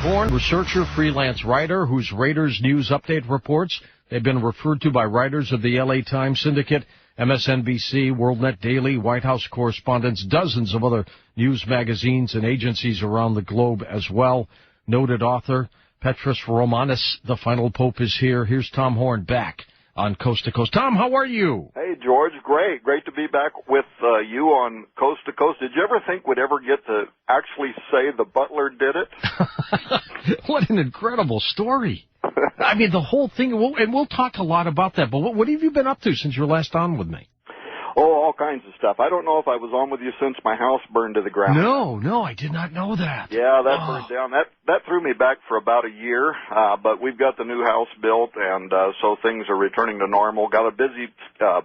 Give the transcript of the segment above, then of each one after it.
Born researcher, freelance writer whose Raiders news update reports, they've been referred to by writers of the LA Times Syndicate, MSNBC, WorldNet Daily, White House correspondents, dozens of other news magazines and agencies around the globe as well. Noted author Petrus Romanus, the final pope, is here. Here's Tom Horn back on Coast to Coast. Tom, how are you? Hey, George, great. Great to be back with you on Coast to Coast. Did you ever think we'd ever get to actually say the butler did it? What an incredible story. I mean, the whole thing, and we'll talk a lot about that, but what have you been up to since you were last on with me? Oh, all kinds of stuff. I don't know if I was on with you since my house burned to the ground. No, I did not know that. Yeah, that burned down. That threw me back for about a year, but we've got the new house built, and so things are returning to normal. Got a busy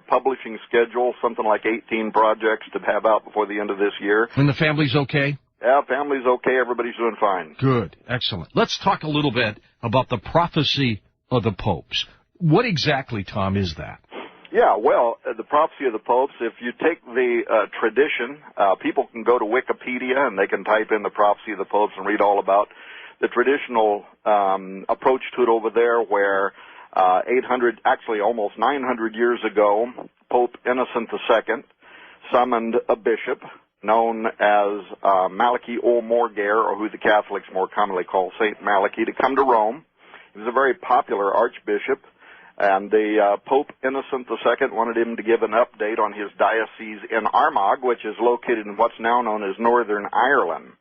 publishing schedule, something like 18 projects to have out before the end of this year. And the family's okay? Yeah, family's okay. Everybody's doing fine. Good. Excellent. Let's talk a little bit about the prophecy of the popes. What exactly, Tom, is that? Yeah, well, the prophecy of the popes, if you take the tradition, people can go to Wikipedia and they can type in the prophecy of the popes and read all about the traditional approach to it over there, where 800, actually almost 900 years ago, Pope Innocent II summoned a bishop known as Malachy O'Morgair, or who the Catholics more commonly call Saint Malachy, to come to Rome. He was a very popular archbishop, and the Pope Innocent II wanted him to give an update on his diocese in Armagh, which is located in what's now known as Northern Ireland.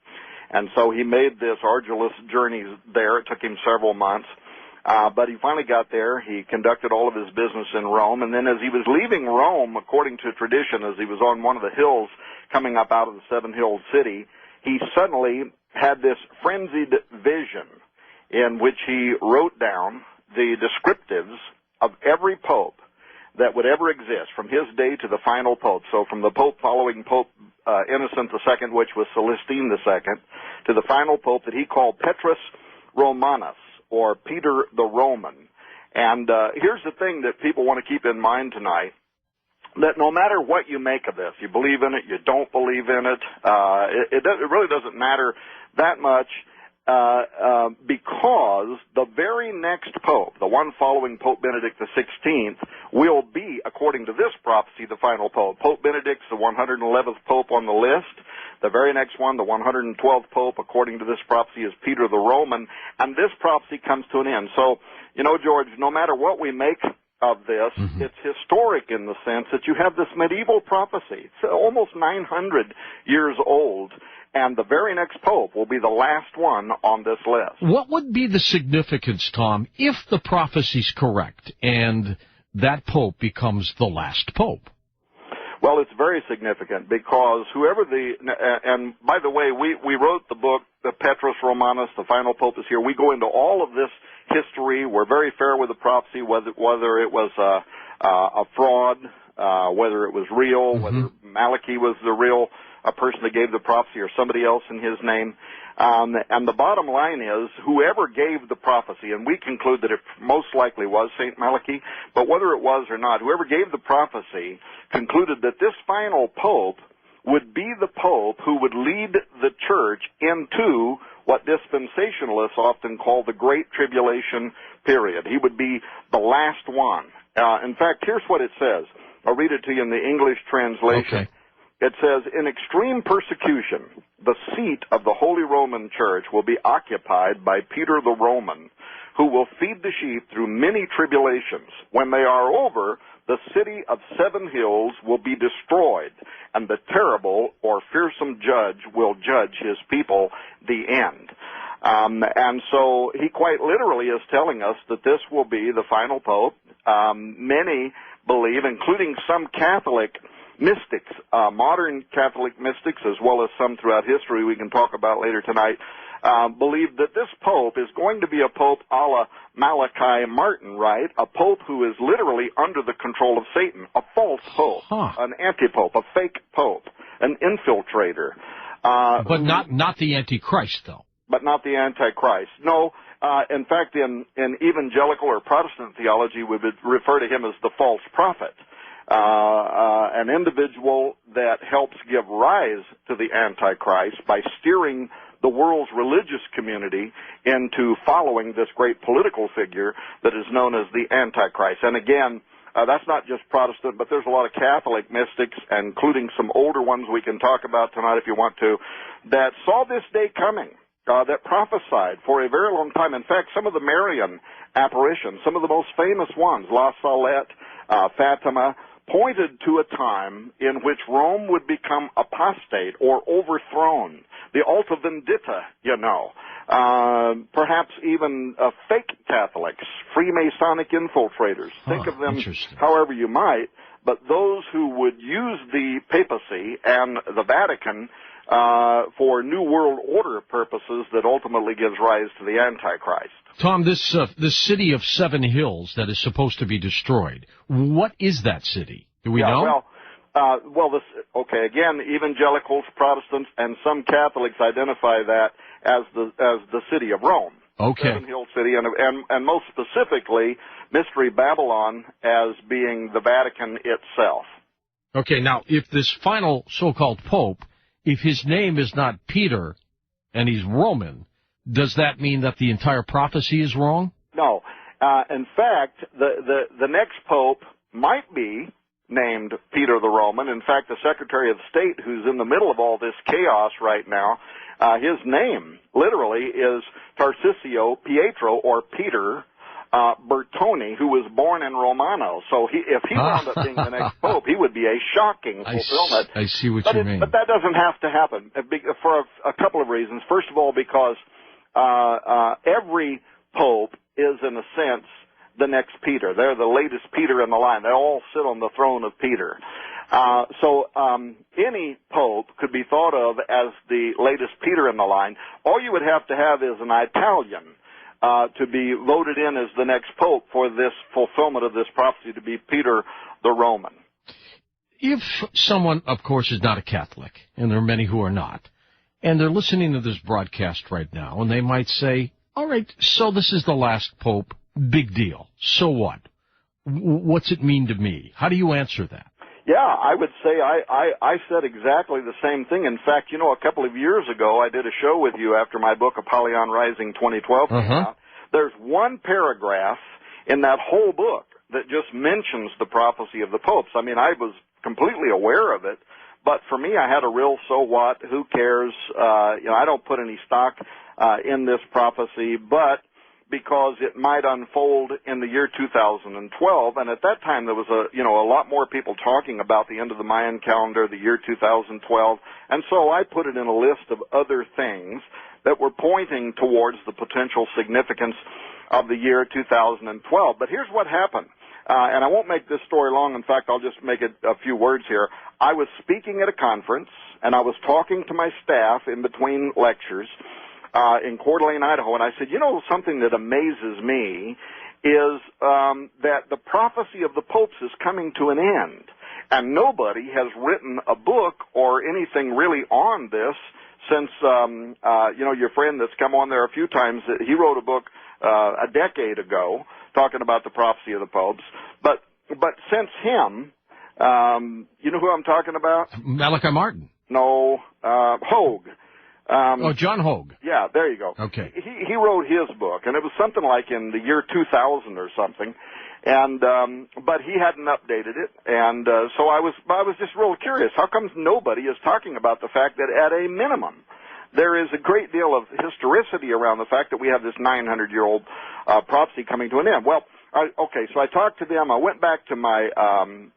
And so he made this arduous journey there. It took him several months. But he finally got there. He conducted all of his business in Rome. And then as he was leaving Rome, according to tradition, as he was on one of the hills coming up out of the seven-hilled city, he suddenly had this frenzied vision in which he wrote down the descriptives of every pope that would ever exist from his day to the final pope. So from the pope following Pope Innocent II, which was Celestine II, to the final pope that he called Petrus Romanus, or Peter the Roman. And here's the thing that people want to keep in mind tonight, that no matter what you make of this, you believe in it, you don't believe in it, it really doesn't matter that much, because the very next pope, the one following Pope Benedict XVI, will be, according to this prophecy, the final pope. Pope Benedict's the 111th pope on the list. The very next one, the 112th pope, according to this prophecy, is Peter the Roman, and this prophecy comes to an end. So, you know, George, no matter what we make of this, it's historic in the sense that you have this medieval prophecy. It's almost 900 years old, and the very next pope will be the last one on this list. What would be the significance, Tom, if the prophecy's correct and that pope becomes the last pope? Well, it's very significant because whoever and by the way, we wrote the book, the Petrus Romanus, the final pope is here. We go into all of this history. We're very fair with the prophecy, whether it was a fraud, whether it was real, whether Malachy was the real person that gave the prophecy or somebody else in his name. And the bottom line is, whoever gave the prophecy, and we conclude that it most likely was St. Malachy, but whether it was or not, whoever gave the prophecy concluded that this final pope would be the pope who would lead the church into what dispensationalists often call the Great Tribulation period. He would be the last one. In fact, here's what it says. I'll read it to you in the English translation. Okay. It says, in extreme persecution, the seat of the Holy Roman Church will be occupied by Peter the Roman, who will feed the sheep through many tribulations. When they are over, the city of seven hills will be destroyed, and the terrible or fearsome judge will judge his people, the end. And so he quite literally is telling us that this will be the final pope. Many believe, including some Catholic mystics, modern Catholic mystics, as well as some throughout history we can talk about later tonight, believe that this pope is going to be a pope a la Malachi Martin, right? A pope who is literally under the control of Satan, a false pope, an anti-pope, a fake pope, an infiltrator. But not the Antichrist, though. But not the Antichrist. No. In fact, in evangelical or Protestant theology, we would refer to him as the false prophet. An individual that helps give rise to the Antichrist by steering the world's religious community into following this great political figure that is known as the Antichrist. And again, that's not just Protestant, but there's a lot of Catholic mystics, including some older ones we can talk about tonight if you want to, that saw this day coming, that prophesied for a very long time. In fact, some of the Marian apparitions, some of the most famous ones, La Salette, Fatima, pointed to a time in which Rome would become apostate or overthrown. The Alta Vendita, you know. Perhaps even fake Catholics, Freemasonic infiltrators. Think of them however you might, but those who would use the papacy and the Vatican for New World Order purposes that ultimately gives rise to the Antichrist. Tom, this city of 7 hills that is supposed to be destroyed, what is that city? Do we know? Again, evangelicals, Protestants, and some Catholics identify that as the city of Rome. Okay. 7 Hill City, and most specifically, Mystery Babylon as being the Vatican itself. Okay, now, if this final so-called pope, if his name is not Peter and he's Roman, does that mean that the entire prophecy is wrong? No. In fact, the next pope might be named Peter the Roman. In fact, the Secretary of State, who's in the middle of all this chaos right now, his name literally is Tarcisio Pietro, or Peter Bertoni, who was born in Romano. So if he wound up being the next pope, he would be a shocking fulfillment. I see what you mean. But that doesn't have to happen for a couple of reasons. First of all, because every pope is, in a sense, the next Peter. They're the latest Peter in the line. They all sit on the throne of Peter. So any pope could be thought of as the latest Peter in the line. All you would have to have is an Italian to be voted in as the next pope for this fulfillment of this prophecy to be Peter the Roman. If someone, of course, is not a Catholic, and there are many who are not, and they're listening to this broadcast right now, and they might say, all right, so this is the last pope, big deal. So what? What's it mean to me? How do you answer that? Yeah, I would say I said exactly the same thing. In fact, you know, a couple of years ago, I did a show with you after my book, Apollyon Rising 2012 came out. There's one paragraph in that whole book that just mentions the prophecy of the popes. I mean, I was completely aware of it, but for me, I had a real so what, who cares? I don't put any stock in this prophecy, but because it might unfold in the year 2012, and at that time there was a lot more people talking about the end of the Mayan calendar, the year 2012, and so I put it in a list of other things that were pointing towards the potential significance of the year 2012. But here's what happened, and I won't make this story long. In fact, I'll just make it a few words here. I was speaking at a conference, and I was talking to my staff in between lectures in Coeur d'Alene, Idaho, and I said, you know, something that amazes me is that the prophecy of the popes is coming to an end, and nobody has written a book or anything really on this since, your friend that's come on there a few times, he wrote a book a decade ago talking about the prophecy of the popes, but since him, you know who I'm talking about? Malachi Martin. No, Hogue. John Hogue. Yeah, there you go. Okay. He wrote his book, and it was something like in the year 2000 or something, and but he hadn't updated it, and so I was just real curious. How come nobody is talking about the fact that at a minimum there is a great deal of historicity around the fact that we have this 900-year-old prophecy coming to an end? Well, so I talked to them. I went back to my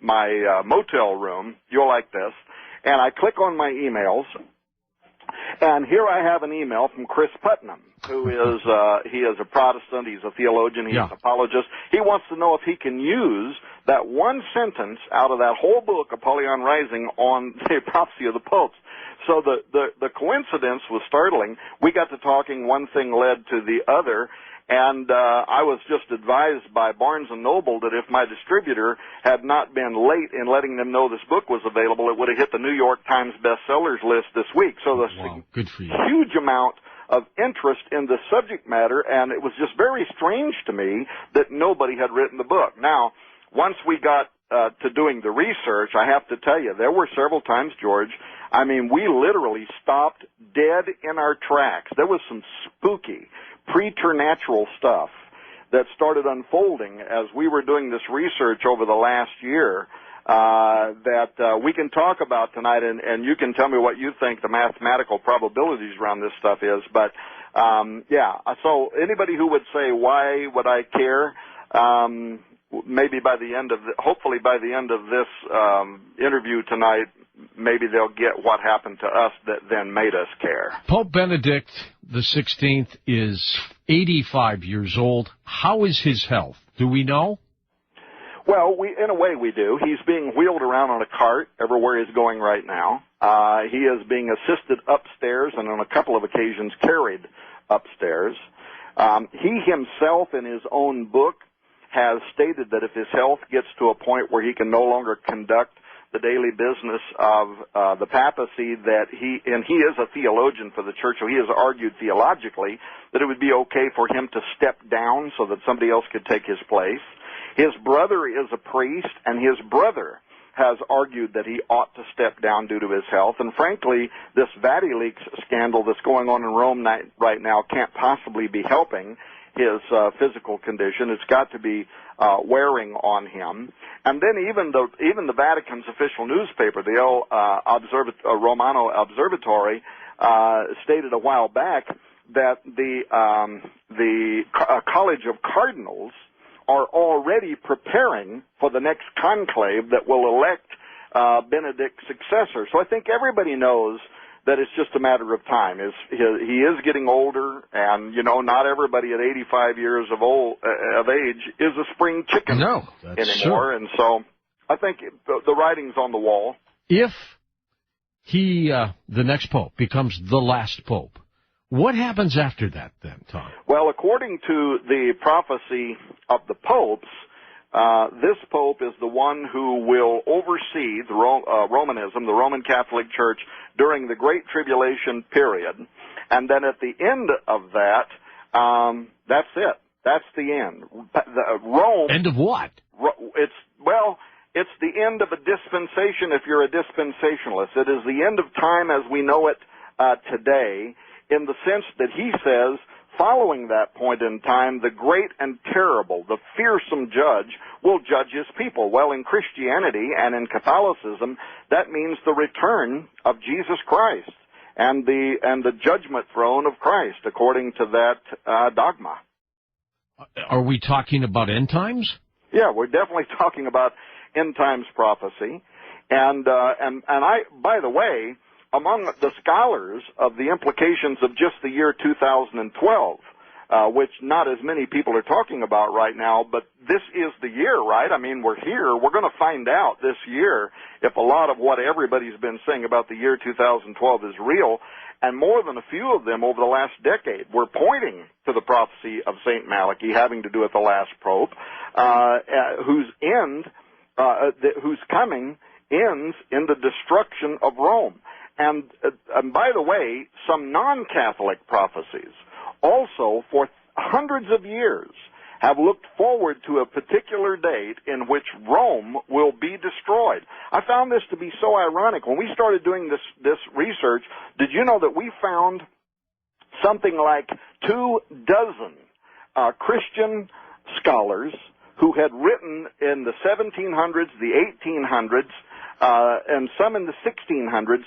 motel room. You'll like this. And I click on my emails, and here I have an email from Chris Putnam, who is he is a Protestant. He's a theologian. He's an apologist. He wants to know if he can use that one sentence out of that whole book, Apollyon Rising, on the prophecy of the popes. So the coincidence was startling. We got to talking. One thing led to the other. And I was just advised by Barnes & Noble that if my distributor had not been late in letting them know this book was available, it would have hit the New York Times bestsellers list this week. So there's a huge amount of interest in the subject matter, and it was just very strange to me that nobody had written the book. Now, once we got to doing the research, I have to tell you, there were several times, George, I mean, we literally stopped dead in our tracks. There was some spooky, preternatural stuff that started unfolding as we were doing this research over the last year that we can talk about tonight, and you can tell me what you think the mathematical probabilities around this stuff is. But, so anybody who would say, why would I care, maybe hopefully by the end of this interview tonight, maybe they'll get what happened to us that then made us care. Pope Benedict the 16th is 85 years old. How is his health? Do we know? Well, in a way we do. He's being wheeled around on a cart everywhere he's going right now. He is being assisted upstairs and on a couple of occasions carried upstairs. He himself in his own book has stated that if his health gets to a point where he can no longer conduct the daily business of the papacy, that he is a theologian for the church, so he has argued theologically that it would be okay for him to step down so that somebody else could take his place. His brother is a priest, and his brother has argued that he ought to step down due to his health. And frankly, this VatiLeaks scandal that's going on in Rome right now can't possibly be helping his physical condition. It's got to be wearing on him. And then even the Vatican's official newspaper, the El Romano Observatory, stated a while back that the College of Cardinals are already preparing for the next conclave that will elect Benedict's successor. So I think everybody knows that it's just a matter of time. He is getting older, and, not everybody at 85 years of age is a spring chicken anymore. True. And so I think the writing's on the wall. If he, the next pope, becomes the last pope, what happens after that then, Tom? Well, according to the prophecy of the popes, this pope is the one who will oversee the Romanism, the Roman Catholic Church, during the Great Tribulation period. And then at the end of that, that's it. That's the end. Rome. End of what? It's the end of a dispensation if you're a dispensationalist. It is the end of time as we know it today, in the sense that he says, following that point in time, the great and terrible, the fearsome judge will judge his people. Well, in Christianity and in Catholicism, that means the return of Jesus Christ and the judgment throne of Christ, according to that dogma. Are we talking about end times? Yeah, we're definitely talking about end times prophecy. And I, by the way, among the scholars of the implications of just the year 2012, which not as many people are talking about right now, but this is the year, right? I mean, we're here. We're going to find out this year if a lot of what everybody's been saying about the year 2012 is real. And more than a few of them over the last decade were pointing to the prophecy of St. Malachi having to do with the last pope, whose coming ends in the destruction of Rome. And by the way, some non-Catholic prophecies also for hundreds of years have looked forward to a particular date in which Rome will be destroyed. I found this to be so ironic. When we started doing this research, did you know that we found something like 24 Christian scholars who had written in the 1700s, the 1800s, and some in the 1600s,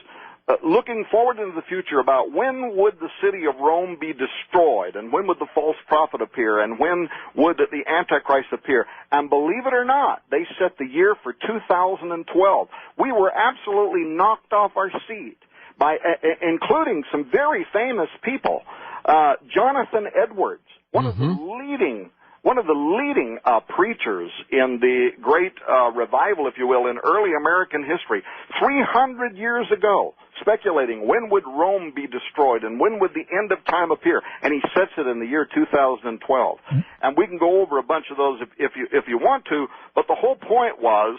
looking forward into the future about when would the city of Rome be destroyed, and when would the false prophet appear, and when would the Antichrist appear. And believe it or not, they set the year for 2012. We were absolutely knocked off our seat by, including some very famous people. Jonathan Edwards, one of the leading preachers in the great revival, if you will, in early American history, 300 years ago, speculating when would Rome be destroyed and when would the end of time appear, and he sets it in the year 2012. And we can go over a bunch of those if you want to, but the whole point was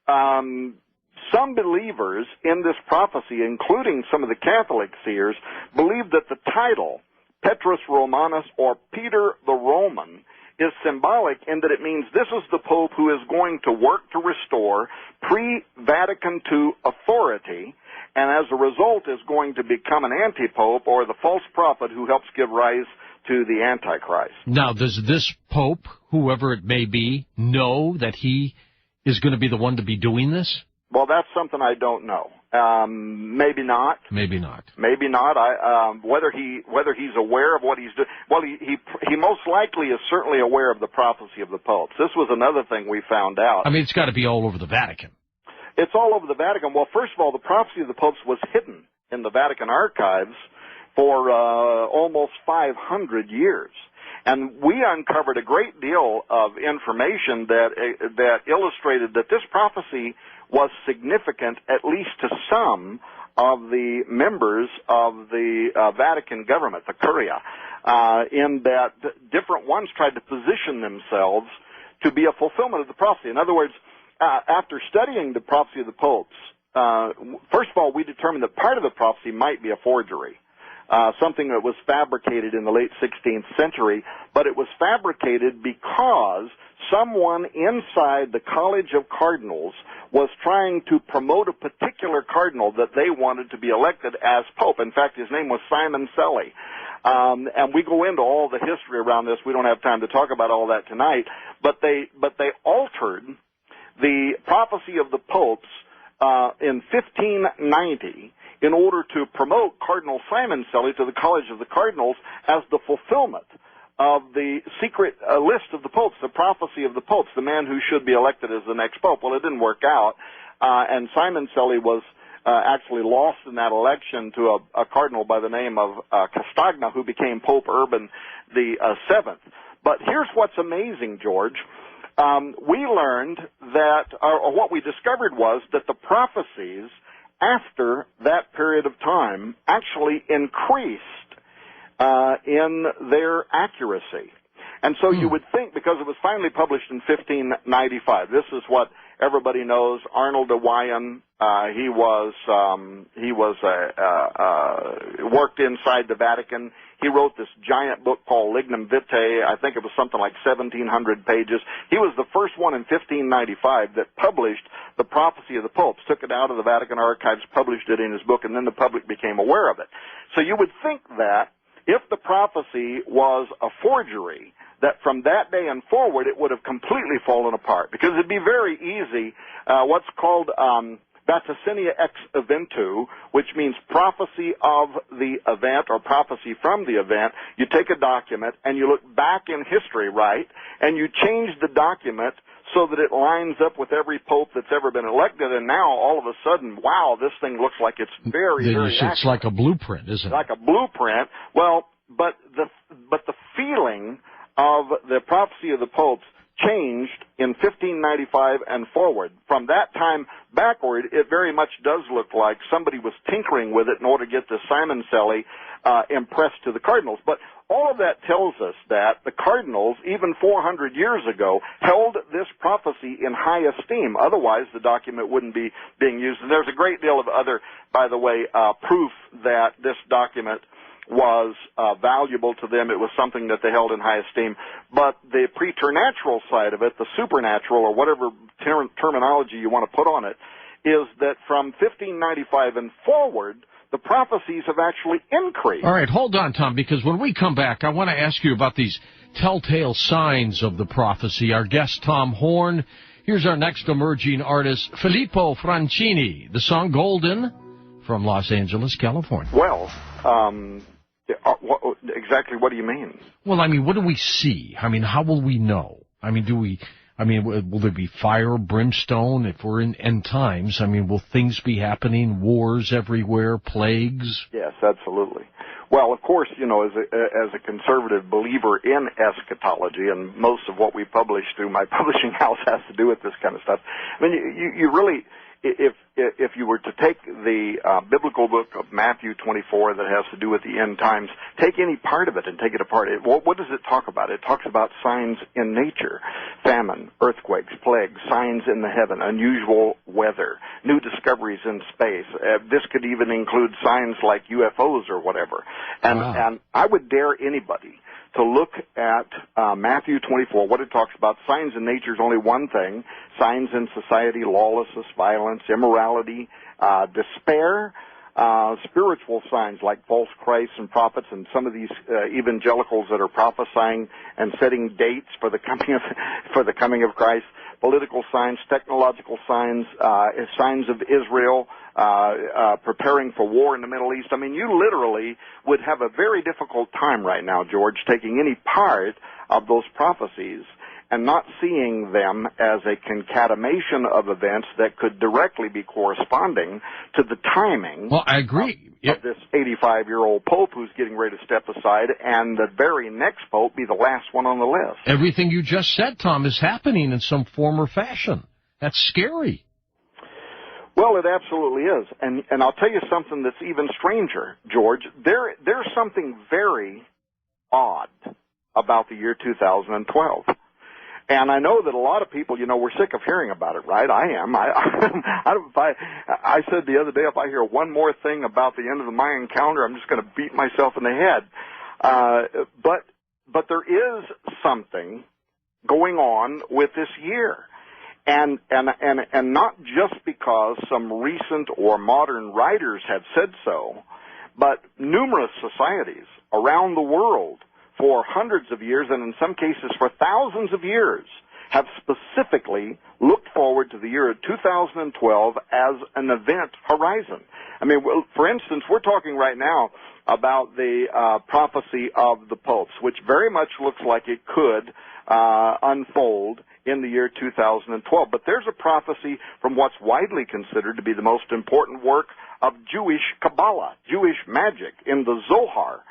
some believers in this prophecy, including some of the Catholic seers, believe that the title Petrus Romanus, or Peter the Roman, is symbolic in that it means this is the Pope who is going to work to restore pre-Vatican II authority, and as a result is going to become an anti-pope or the false prophet who helps give rise to the Antichrist. Now, does this pope, whoever it may be, know that he is going to be the one to be doing this? Well, that's something I don't know. Maybe not. Maybe not. Maybe not. Whether he's aware of what he's doing. Well, he most likely is certainly aware of the prophecy of the popes. This was another thing we found out. I mean, it's got to be all over the Vatican. It's all over the Vatican. Well, first of all, the prophecy of the popes was hidden in the Vatican archives for almost 500 years. And we uncovered a great deal of information that illustrated that this prophecy was significant, at least to some of the members of the Vatican government, the Curia, in that different ones tried to position themselves to be a fulfillment of the prophecy. In other words, after studying the prophecy of the popes, first of all, we determined that part of the prophecy might be a forgery. Something that was fabricated in the late 16th century, but it was fabricated because someone inside the College of Cardinals was trying to promote a particular cardinal that they wanted to be elected as pope. In fact, his name was Simon Selly. And we go into all the history around this. We don't have time to talk about all that tonight, but they altered the prophecy of the popes in 1590 in order to promote Cardinal Simon Selly to the College of the Cardinals as the fulfillment of the secret list of the popes, the prophecy of the popes, the man who should be elected as the next pope. Well, it didn't work out, and Simon Selly was actually lost in that election to a cardinal by the name of Castagna, who became Pope Urban the Seventh. But here's what's amazing, George. We learned that, or what we discovered was that the prophecies after that period of time actually increased in their accuracy. And so you would think, because it was finally published in 1595, this is what everybody knows. Arnold de Wyan, he worked inside the Vatican. He wrote this giant book called Lignum Vitae. I think it was something like 1,700 pages. He was the first one in 1595 that published the prophecy of the popes, took it out of the Vatican archives, published it in his book, and then the public became aware of it. So you would think that if the prophecy was a forgery, that from that day and forward it would have completely fallen apart, because it'd be very easy, what's called vaticinia ex eventu, which means prophecy of the event or prophecy from the event. You take a document and you look back in history, right, and you change the document so that it lines up with every pope that's ever been elected, and now all of a sudden, wow, this thing looks like it's very accurate. It's like a blueprint, isn't it? Like a blueprint. Well, but the feeling of the prophecy of the popes changed in 1595 and forward. From that time backward, it very much does look like somebody was tinkering with it in order to get the Simon Selly impressed to the cardinals. But all of that tells us that the cardinals, even 400 years ago, held this prophecy in high esteem. Otherwise, the document wouldn't be being used. And there's a great deal of other, by the way, proof that this document was valuable to them. It was something that they held in high esteem. But the preternatural side of it, the supernatural, or whatever terminology you want to put on it, is that from 1595 and forward, the prophecies have actually increased. All right, hold on, Tom, because when we come back, I want to ask you about these telltale signs of the prophecy. Our guest, Tom Horn. Here's our next emerging artist, Filippo Francini. The song Golden from Los Angeles, California. Well, exactly what do you mean? Well, I mean, what do we see? I mean, how will we know? I mean, will there be fire, brimstone? If we're in end times, I mean, will things be happening? Wars everywhere, plagues? Yes, absolutely. Well, of course, you know, as a conservative believer in eschatology, and most of what we publish through my publishing house has to do with this kind of stuff. I mean, you really, if you were to take the biblical book of Matthew 24 that has to do with the end times, take any part of it and take it apart. What does it talk about? It talks about signs in nature, famine, earthquakes, plagues, signs in the heaven, unusual weather, new discoveries in space. This could even include signs like UFOs or whatever. And I would dare anybody to look at Matthew 24, what it talks about. Signs in nature is only one thing. Signs in society, lawlessness, violence, immorality, despair, spiritual signs like false Christs and prophets, and some of these evangelicals that are prophesying and setting dates for the coming of Christ. Political signs, technological signs, signs of Israel preparing for war in the Middle East. I mean, you literally would have a very difficult time right now, George, taking any part of those prophecies and not seeing them as a concatenation of events that could directly be corresponding to the timing. Well, I agree. Of this 85-year-old pope who's getting ready to step aside, and the very next pope be the last one on the list. Everything you just said, Tom, is happening in some form or fashion. That's scary. Well, it absolutely is. And I'll tell you something that's even stranger, George. There's something very odd about the year 2012. And I know that a lot of people, we're sick of hearing about it, right? I am. I said the other day, if I hear one more thing about the end of the Mayan calendar, I'm just going to beat myself in the head. But there is something going on with this year. And not just because some recent or modern writers have said so, but numerous societies around the world for hundreds of years, and in some cases for thousands of years, have specifically looked forward to the year 2012 as an event horizon. I mean, for instance, we're talking right now about the prophecy of the popes, which very much looks like it could unfold in the year 2012. But there's a prophecy from what's widely considered to be the most important work of Jewish Kabbalah, Jewish magic, in the Zohar,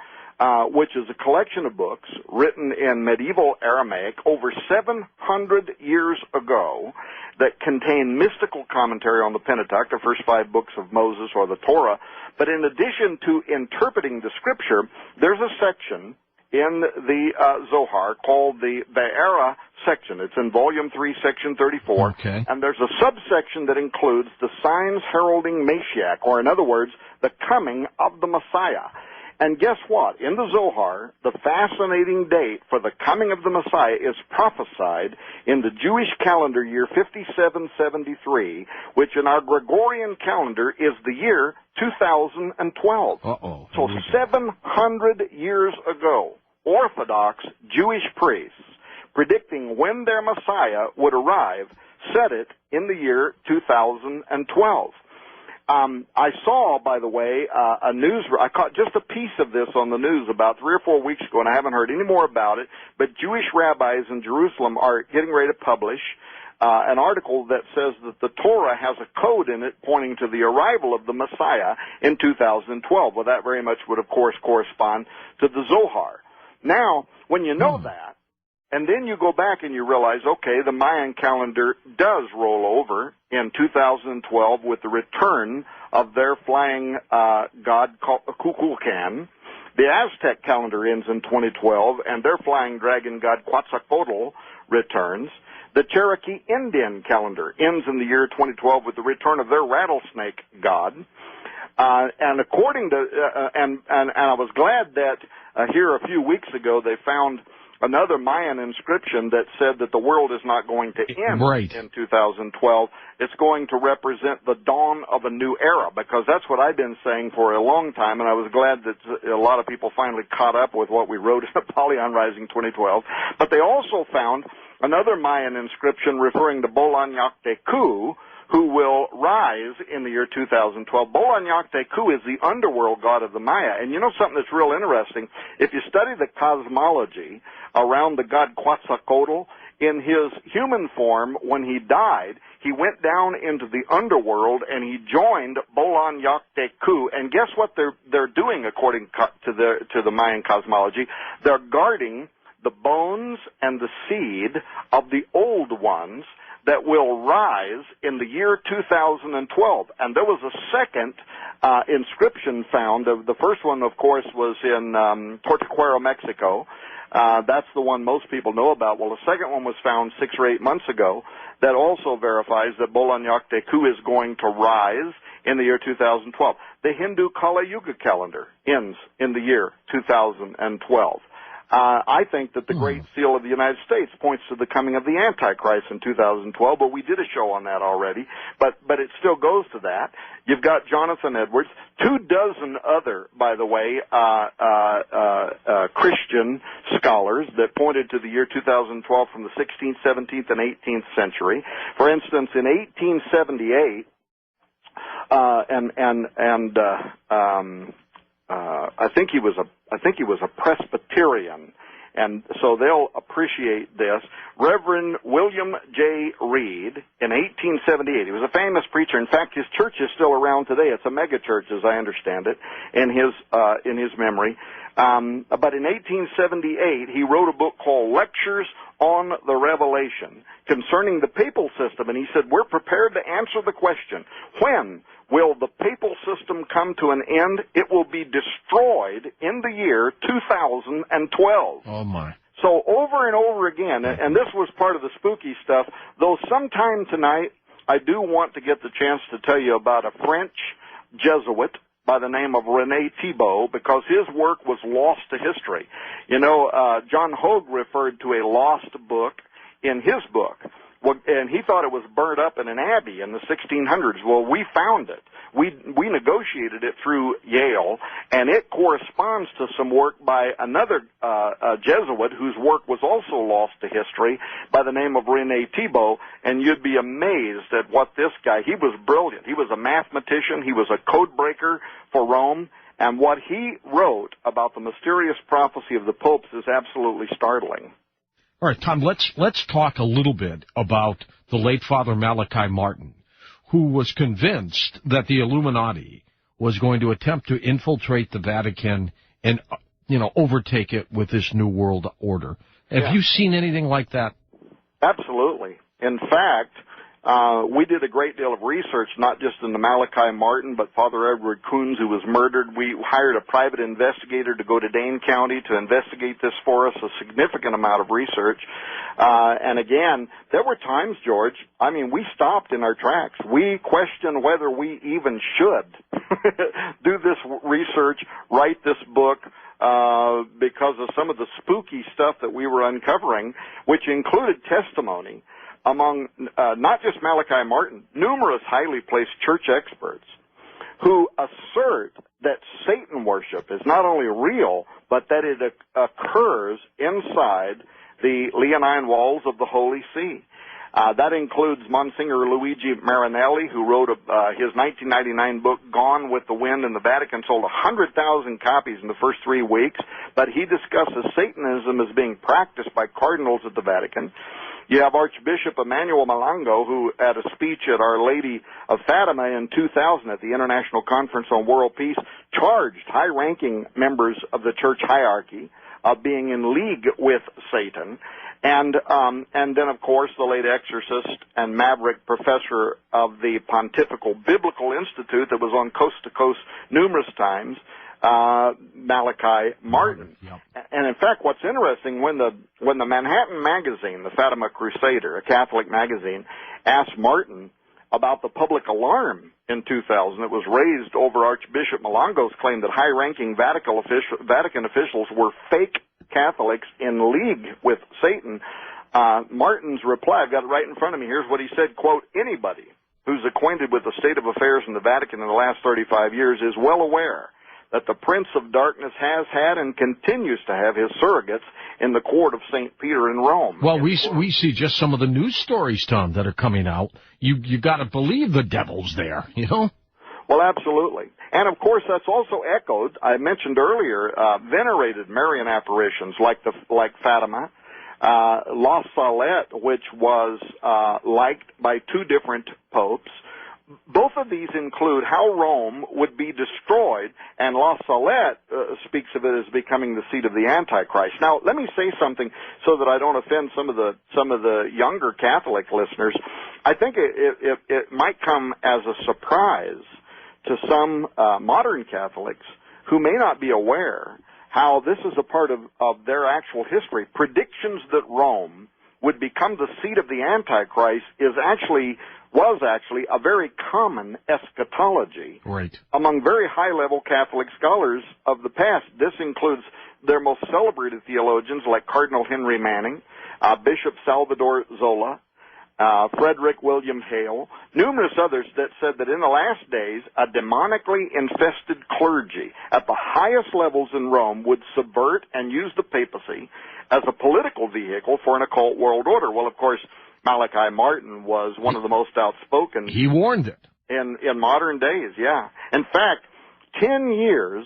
which is a collection of books written in medieval Aramaic over 700 years ago that contain mystical commentary on the Pentateuch, the first 5 books of Moses or the Torah. But in addition to interpreting the Scripture, there's a section in the Zohar called the Be'era section. It's in Volume 3, Section 34. Okay. And there's a subsection that includes the signs heralding Mashiach, or in other words, the coming of the Messiah. And guess what? In the Zohar, the fascinating date for the coming of the Messiah is prophesied in the Jewish calendar year 5773, which in our Gregorian calendar is the year 2012. Uh-oh. So 700 years ago, Orthodox Jewish priests, predicting when their Messiah would arrive, said it in the year 2012. I saw, by the way, I caught just a piece of this on the news about 3 or 4 weeks ago, and I haven't heard any more about it, but Jewish rabbis in Jerusalem are getting ready to publish an article that says that the Torah has a code in it pointing to the arrival of the Messiah in 2012. Well, that very much would, of course, correspond to the Zohar. Now, when you know that, and then you go back and you realize, okay, the Mayan calendar does roll over in 2012 with the return of their flying god Kukulkan. The Aztec calendar ends in 2012, and their flying dragon god Quetzalcoatl returns. The Cherokee Indian calendar ends in the year 2012 with the return of their rattlesnake god. And according to, and I was glad that here a few weeks ago they found another Mayan inscription that said that the world is not going to end in 2012. It's going to represent the dawn of a new era, because that's what I've been saying for a long time, and I was glad that a lot of people finally caught up with what we wrote in Apollyon Rising 2012. But they also found another Mayan inscription referring to Bolanyakteku, who will rise in the year 2012. Bolanyakteku is the underworld god of the Maya. And you know something that's real interesting? If you study the cosmology around the god Quetzalcoatl, in his human form, when he died, he went down into the underworld and he joined Bolanyakteku. And guess what they're doing according to the Mayan cosmology? They're guarding the bones and the seed of the old ones that will rise in the year 2012. And there was a second inscription found. The first one, of course, was in Tortuguero, Mexico. That's the one most people know about. Well, the second one was found 6 or 8 months ago that also verifies that Bolanyakteku is going to rise in the year 2012. The Hindu Kala Yuga calendar ends in the year 2012. I think that the Great Seal of the United States points to the coming of the Antichrist in 2012, but we did a show on that already. But it still goes to that. You've got Jonathan Edwards, 24 other, by the way, Christian scholars that pointed to the year 2012 from the 16th, 17th, and 18th century. For instance, in 1878, I think he was a Presbyterian, and so they'll appreciate this. Reverend William J. Reed in 1878. He was a famous preacher. In fact, his church is still around today. It's a mega church, as I understand it, in his memory. But in 1878, he wrote a book called Lectures on the Revelation concerning the papal system, and he said, we're prepared to answer the question, when will the papal system come to an end? It will be destroyed in the year 2012. Oh, my. So over and over again, and this was part of the spooky stuff, though sometime tonight I do want to get the chance to tell you about a French Jesuit by the name of René Thibault, because his work was lost to history. You know, John Hogue referred to a lost book in his book. Well, and he thought it was burnt up in an abbey in the 1600s. Well, we found it. We negotiated it through Yale, and it corresponds to some work by another Jesuit whose work was also lost to history by the name of René Thibault, and you'd be amazed at what this guy, he was brilliant. He was a mathematician. He was a code breaker for Rome, and what he wrote about the mysterious prophecy of the popes is absolutely startling. All right, Tom, let's talk a little bit about the late Father Malachi Martin, who was convinced that the Illuminati was going to attempt to infiltrate the Vatican and, overtake it with this New World Order. Have you seen anything like that? Absolutely. In fact, we did a great deal of research, not just in the Malachi Martin, but Father Edward Coons, who was murdered. We hired a private investigator to go to Dane County to investigate this for us, a significant amount of research. And again, there were times, George, we stopped in our tracks. We questioned whether we even should do this research, write this book, because of some of the spooky stuff that we were uncovering, which included testimony among not just Malachi Martin, numerous highly placed church experts who assert that Satan worship is not only real, but that it occurs inside the Leonine walls of the Holy See. That includes Monsignor Luigi Marinelli, who wrote his 1999 book, Gone with the Wind in the Vatican, sold 100,000 copies in the first 3 weeks, but he discusses Satanism as being practiced by cardinals at the Vatican. You have Archbishop Emmanuel Malongo, who at a speech at Our Lady of Fatima in 2000 at the International Conference on World Peace, charged high-ranking members of the church hierarchy of being in league with Satan. And then, of course, the late exorcist and maverick professor of the Pontifical Biblical Institute that was on coast to coast numerous times, Malachi Martin. Yep. And in fact, what's interesting, when the Manhattan Magazine, the Fatima Crusader, a Catholic magazine, asked Martin about the public alarm in 2000 that was raised over Archbishop Malongo's claim that high-ranking Vatican officials were fake Catholics in league with Satan, Martin's reply, I've got it right in front of me, here's what he said, quote, anybody who's acquainted with the state of affairs in the Vatican in the last 35 years is well aware that the Prince of Darkness has had and continues to have his surrogates in the court of St. Peter in Rome. Well, we see just some of the news stories, Tom, that are coming out. You got to believe the devil's there, Well, absolutely. And, of course, that's also echoed, I mentioned earlier, venerated Marian apparitions like Fatima, La Salette, which was liked by 2 different popes. Both of these include how Rome would be destroyed, and La Salette speaks of it as becoming the seat of the Antichrist. Now, let me say something so that I don't offend some of the younger Catholic listeners. I think it might come as a surprise to some modern Catholics who may not be aware how this is a part of their actual history. Predictions that Rome would become the seat of the Antichrist was actually a very common eschatology right. among very high-level Catholic scholars of the past. This includes their most celebrated theologians like Cardinal Henry Manning, Bishop Salvador Zola, Frederick William Hale, numerous others that said that in the last days, a demonically infested clergy at the highest levels in Rome would subvert and use the papacy as a political vehicle for an occult world order. Well, of course, Malachi Martin was one of the most outspoken. He warned it. In modern days, yeah. In fact, 10 years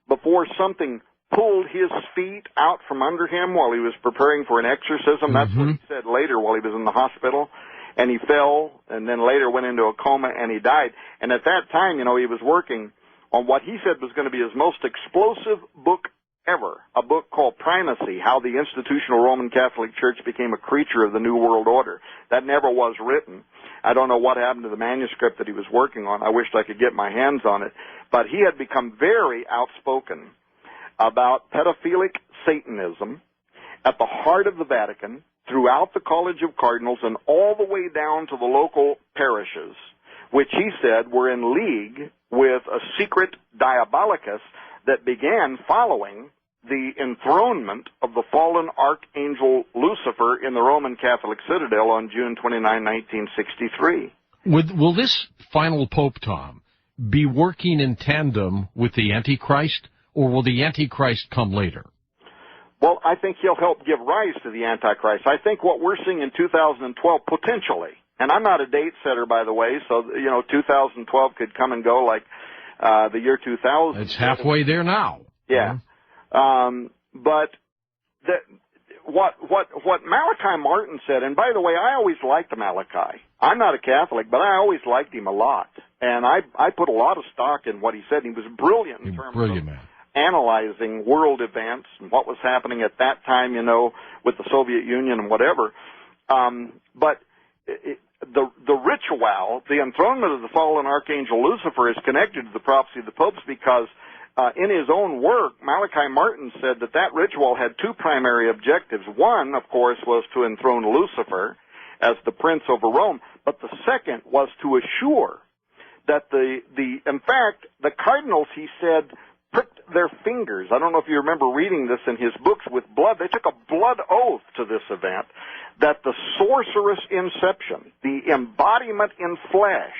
before something pulled his feet out from under him while he was preparing for an exorcism. That's what he said later while he was in the hospital. And he fell and then later went into a coma and he died. And at that time, he was working on what he said was going to be his most explosive book ever, a book called Primacy, How the Institutional Roman Catholic Church Became a Creature of the New World Order. That never was written. I don't know what happened to the manuscript that he was working on. I wished I could get my hands on it. But he had become very outspoken about pedophilic Satanism at the heart of the Vatican, throughout the College of Cardinals, and all the way down to the local parishes, which he said were in league with a secret diabolicus that began following the enthronement of the fallen archangel Lucifer in the Roman Catholic citadel on June 29, 1963. Will this final Pope, Tom, be working in tandem with the Antichrist, or will the Antichrist come later? Well, I think he'll help give rise to the Antichrist. I think what we're seeing in 2012, potentially, and I'm not a date setter, by the way, so, 2012 could come and go like the year 2000. It's halfway there now. Yeah. But what Malachi Martin said, and by the way, I always liked Malachi. I'm not a Catholic, but I always liked him a lot. And I put a lot of stock in what he said. He was brilliant in terms of analyzing world events and what was happening at that time, with the Soviet Union and whatever. But the ritual, the enthronement of the fallen archangel Lucifer, is connected to the prophecy of the popes because in his own work, Malachi Martin said that ritual had two primary objectives. One, of course, was to enthrone Lucifer as the prince over Rome, but the second was to assure that in fact, the cardinals, he said, pricked their fingers. I don't know if you remember reading this in his books with blood. They took a blood oath to this event that the sorcerous inception, the embodiment in flesh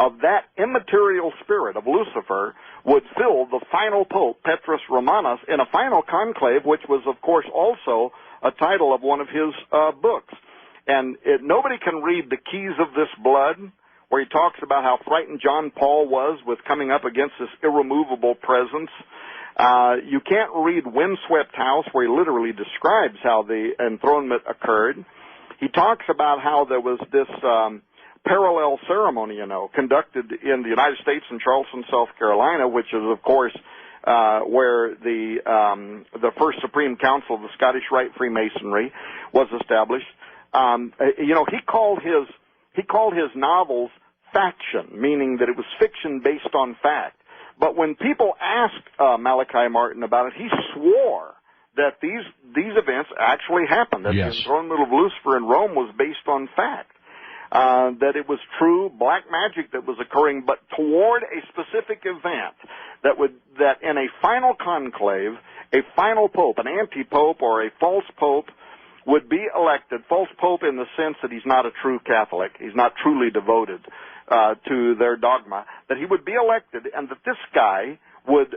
of that immaterial spirit of Lucifer, would fill the final pope, Petrus Romanus, in a final conclave, which was, of course, also a title of one of his books. And nobody can read the keys of this blood, where he talks about how frightened John Paul was with coming up against this irremovable presence. You can't read Windswept House, where he literally describes how the enthronement occurred. He talks about how there was this parallel ceremony, conducted in the United States in Charleston, South Carolina, which is, of course, where the first Supreme Council of the Scottish Rite Freemasonry was established. He called his novels faction, meaning that it was fiction based on fact. But when people asked Malachi Martin about it, he swore that these events actually happened, that the enthronement of Lucifer in Rome was based on fact, that it was true black magic that was occurring, but toward a specific event that in a final conclave, a final pope, an anti-pope or a false pope, would be elected, false pope in the sense that he's not a true Catholic, he's not truly devoted to their dogma, that he would be elected, and that this guy would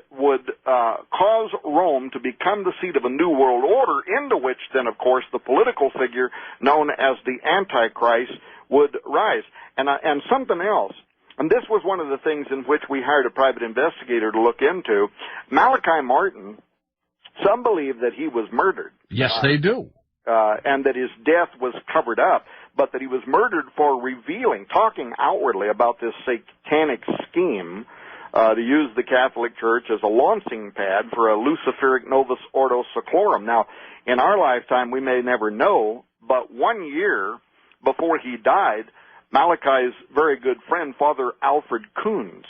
cause Rome to become the seat of a new world order, into which then, of course, the political figure known as the Antichrist would rise. And something else, and this was one of the things in which we hired a private investigator to look into. Malachi Martin, some believe that he was murdered. Yes, they do. And that his death was covered up, but that he was murdered for talking outwardly about this satanic scheme to use the Catholic Church as a launching pad for a Luciferic Novus Ordo Seclorum. Now, in our lifetime, we may never know, but 1 year before he died, Malachi's very good friend, Father Alfred Coons,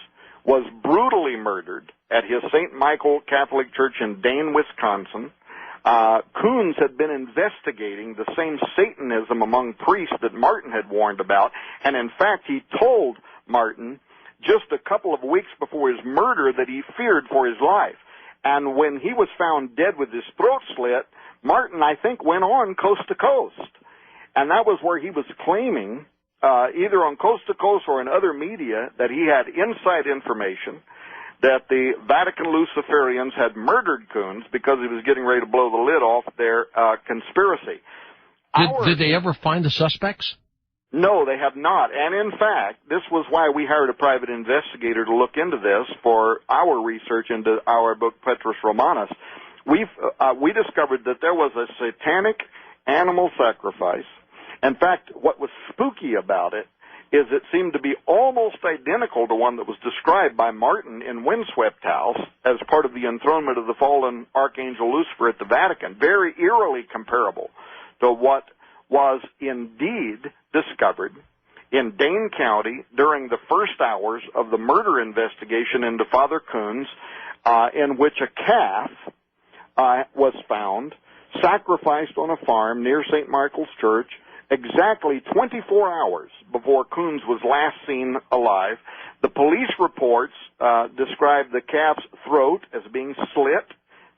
was brutally murdered at his St. Michael Catholic Church in Dane, Wisconsin. Coons had been investigating the same Satanism among priests that Martin had warned about, and in fact he told Martin just a couple of weeks before his murder that he feared for his life. And when he was found dead with his throat slit, Martin, I think, went on coast to coast. And that was where he was claiming, either on Coast to Coast or in other media, that he had inside information that the Vatican Luciferians had murdered Coons because he was getting ready to blow the lid off their conspiracy. Did they ever find the suspects? No, they have not. And in fact, this was why we hired a private investigator to look into this for our research into our book, Petrus Romanus. We discovered that there was a satanic animal sacrifice. In fact, what was spooky about it is it seemed to be almost identical to one that was described by Martin in Windswept House as part of the enthronement of the fallen Archangel Lucifer at the Vatican. Very eerily comparable to what was indeed discovered in Dane County during the first hours of the murder investigation into Father Coons, in which a calf was found, sacrificed on a farm near St. Michael's Church, exactly 24 hours before Coons was last seen alive. The police reports describe the calf's throat as being slit,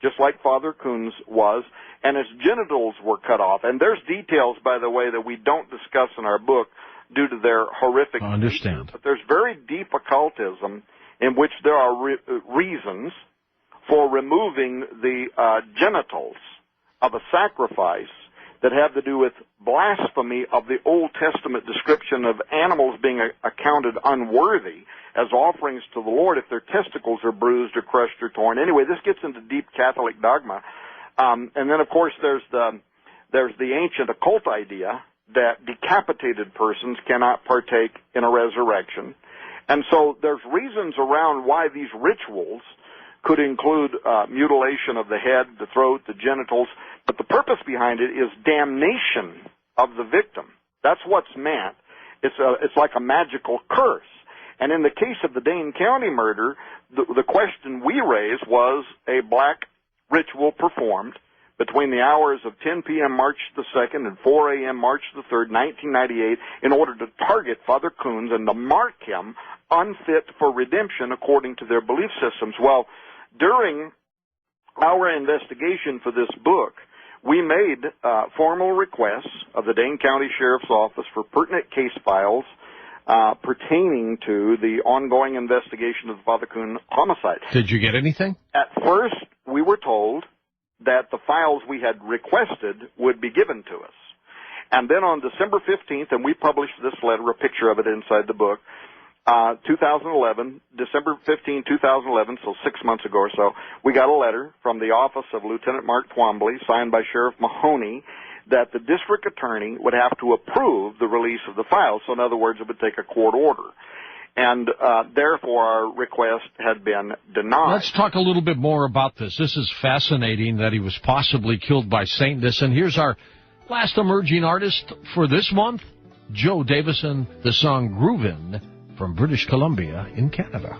just like Father Coons was, and his genitals were cut off. And there's details, by the way, that we don't discuss in our book due to their horrific... I understand. But there's very deep occultism in which there are reasons for removing the genitals of a sacrifice that have to do with blasphemy of the Old Testament description of animals being accounted unworthy as offerings to the Lord if their testicles are bruised or crushed or torn. Anyway, this gets into deep Catholic dogma. And then, of course, there's the ancient occult idea that decapitated persons cannot partake in a resurrection. And so there's reasons around why these rituals could include mutilation of the head, the throat, the genitals, but the purpose behind it is damnation of the victim. That's what's meant. It's like a magical curse. And in the case of the Dane County murder, the question we raised was a black ritual performed between the hours of 10 p.m. March the 2nd and 4 a.m. March the 3rd, 1998, in order to target Father Coons and to mark him unfit for redemption according to their belief systems. Well, during our investigation for this book, we made formal requests of the Dane County Sheriff's Office for pertinent case files pertaining to the ongoing investigation of the Father Coon homicide. Did you get anything? At first, we were told that the files we had requested would be given to us. And then on December 15th, and we published this letter, a picture of it inside the book, 2011, December 15, 2011, so 6 months ago or so, we got a letter from the office of Lieutenant Mark Twombly, signed by Sheriff Mahoney, that the district attorney would have to approve the release of the files. So in other words, it would take a court order. And therefore, our request had been denied. Let's talk a little bit more about this. This is fascinating that he was possibly killed by Saintness. And here's our last emerging artist for this month, Joe Davison, the song Groovin' from British Columbia in Canada.